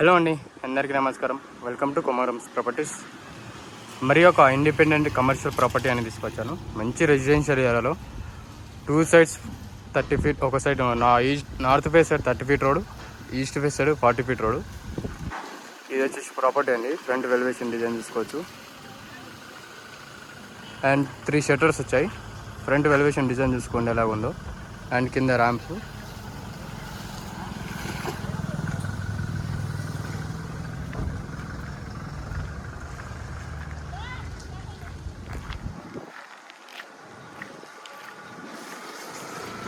Hello అండి, అందరికీ నమస్కారం. Welcome to Komaram's properties. మరి ఒక ఇండిపెండెంట్ కమర్షియల్ ప్రాపర్టీ అని తీసుకొచ్చాను. మంచి రెసిడెన్షియల్ ఏరియాలో 2 sides 30 feet, ఒక side north face side 30 feet road, east face side 40 feet road. ఇది వచ్చేసి ప్రాపర్టీ అండి. ఫ్రంట్ వెలివేషన్ డిజైన్ తీసుకోవచ్చు. అండ్ 3 shutters వచ్చాయి. ఫ్రంట్ వెలివేషన్ డిజైన్ చూసుకోండి ఎలా ఉందో. అండ్ కింద ర్యాంప్.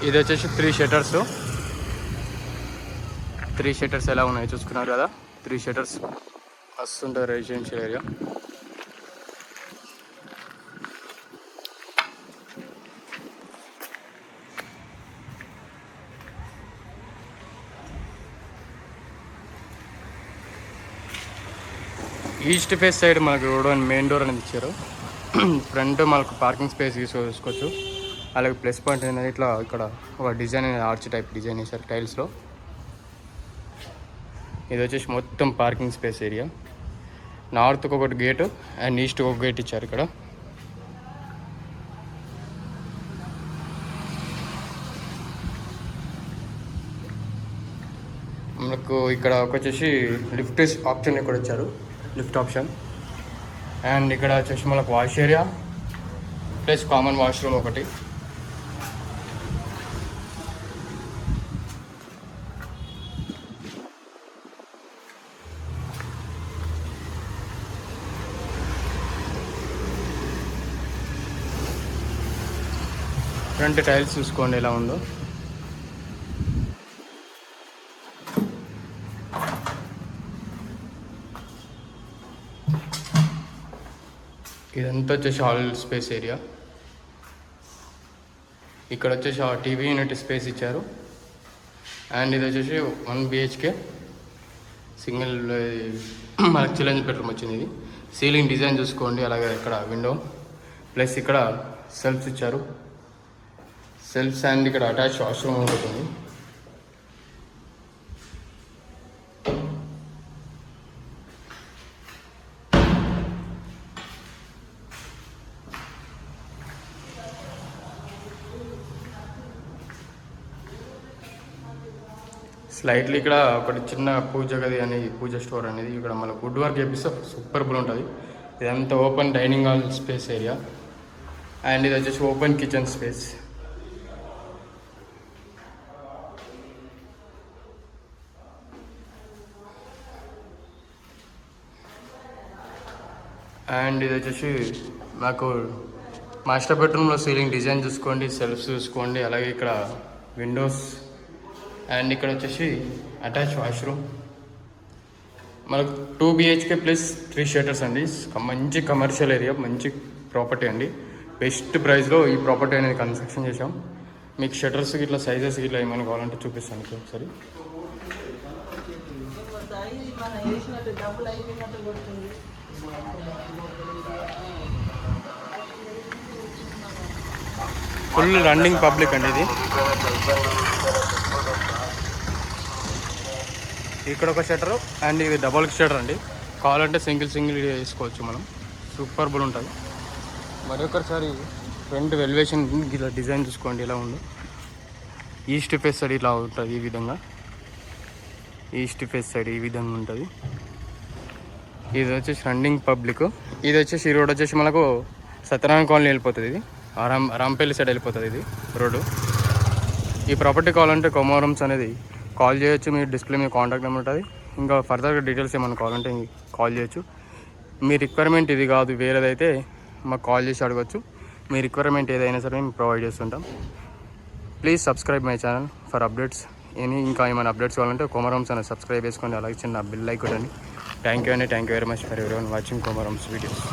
ఇది వచ్చేసి 3 shutters. 3 shutters ఎలా ఉన్నాయి చూసుకున్నారు కదా. 3 shutters వస్తుంటారు residential area. East face side మనకు రోడ్ అండ్ మెయిన్ డోర్ అనేది ఇచ్చారు. ఫ్రంట్ మనకు పార్కింగ్ స్పేస్ తీసుకోవచ్చు. అలాగే ప్లస్ పాయింట్ ఏంటంటే ఇట్లా ఇక్కడ ఒక డిజైన్ అనేది ఆర్చ్ టైప్ డిజైన్ వేసారు టైల్స్లో. ఇది వచ్చేసి మొత్తం పార్కింగ్ స్పేస్ ఏరియా. నార్త్కి ఒకటి గేటు అండ్ ఈస్ట్కి ఒక గేట్ ఇచ్చారు. ఇక్కడ మనకు ఇక్కడ వచ్చేసి లిఫ్ట్ ఆప్షన్ ఇక్కడ ఇచ్చారు, లిఫ్ట్ ఆప్షన్. అండ్ ఇక్కడ వచ్చేసి మనకు wash area plus common washroom ఒకటి. ఫ్రంట్ టైల్స్ చూసుకోండి ఎలా ఉందో. ఇదంతా వచ్చేసి హాల్ స్పేస్ ఏరియా. ఇక్కడ వచ్చేసి టీవీ యూనిట్ స్పేస్ ఇచ్చారు. అండ్ ఇది వచ్చేసి 1 BHK సింగిల్ మనకు చిల్డ్రన్స్ బెడ్రూమ్ వచ్చింది. ఇది సీలింగ్ డిజైన్ చూసుకోండి. అలాగే ఇక్కడ విండో ప్లస్ ఇక్కడ సెల్ఫ్స్ ఇచ్చారు. సెల్ఫ్స్ అండ్ ఇక్కడ అటాచ్ వాష్రూమ్ ఉంటుంది. స్లైట్లీ ఇక్కడ ఒకటి చిన్న పూజ గది అనేది, పూజ స్టోర్ అనేది ఇక్కడ మళ్ళీ వుడ్ వర్క్ చేపిస్తే సూపర్బుల్ ఉంటుంది. ఇదంతా open dining hall space area. And ఇది వచ్చేసి ఓపెన్ కిచెన్ స్పేస్. అండ్ ఇది వచ్చేసి నాకు మాస్టర్ బెడ్రూమ్లో సీలింగ్ డిజైన్ చూసుకోండి, సెల్ఫ్స్ చూసుకోండి, అలాగే ఇక్కడ విండోస్ అండ్ ఇక్కడ వచ్చేసి అటాచ్ వాష్రూమ్. మనకు 2 BHK ప్లస్ 3 shutters అండి. మంచి కమర్షియల్ ఏరియా, మంచి ప్రాపర్టీ అండి. బెస్ట్ ప్రైస్లో ఈ ప్రాపర్టీ అనేది కన్స్ట్రక్షన్ చేసాం. మీకు షట్టర్స్ ఇట్లా సైజెస్ ఇట్లా ఏమైనా కావాలంటే చూపిస్తాను ఒకసారి. ఫుల్ రన్నింగ్ పబ్లిక్ అండి ఇది. ఇక్కడ ఒక షట్టర్ అండ్ ఇది డబల్ షట్టర్ అండి. కావాలంటే సింగిల్ వేసుకోవచ్చు మనం. సూపర్బుల్ ఉంటుంది. మరొకసారి ఫ్రంట్ ఎలివేషన్ ఇలా డిజైన్ చూసుకోండి ఎలా ఉందో. ఈస్ట్ ఫేస్ సైడ్ ఇలా ఉంటుంది ఈ విధంగా. ఈస్ట్ ఫేస్ సైడ్ ఈ విధంగా ఉంటుంది. ఇది వచ్చేసి రన్నింగ్ పబ్లిక్. ఇది వచ్చేసి ఈ రోడ్ వచ్చేసి మనకు సత్యనారాయణ కాలనీ వెళ్ళిపోతుంది. ఇది రాంపల్లి సైడ్ వెళ్ళిపోతుంది ఇది రోడ్డు. ఈ ప్రాపర్టీ కావాలంటే కొమరమ్స్ అనేది కాల్ చేయొచ్చు. మీరు డిస్ప్లే మీద కాంటాక్ట్ నెంబర్ ఉంటుంది. ఇంకా ఫర్దర్గా డీటెయిల్స్ ఏమైనా కావాలంటే కాల్ చేయొచ్చు. మీ రిక్వైర్మెంట్ ఇది కాదు వేరేదైతే మాకు కాల్ చేసి అడగచ్చు. మీ రిక్వైర్మెంట్ ఏదైనా సరే మేము ప్రొవైడ్ చేస్తుంటాం. Please subscribe my channel for updates. ఇంకా ఏమైనా అప్డేట్స్ కావాలంటే కొమరమ్స్ అనేది సబ్స్క్రైబ్ చేసుకోండి. అలాగే చిన్న బిల్ లైక్ కొట్టండి. థ్యాంక్ యూ అండి. Thank you very much for everyone watching Komaram's videos.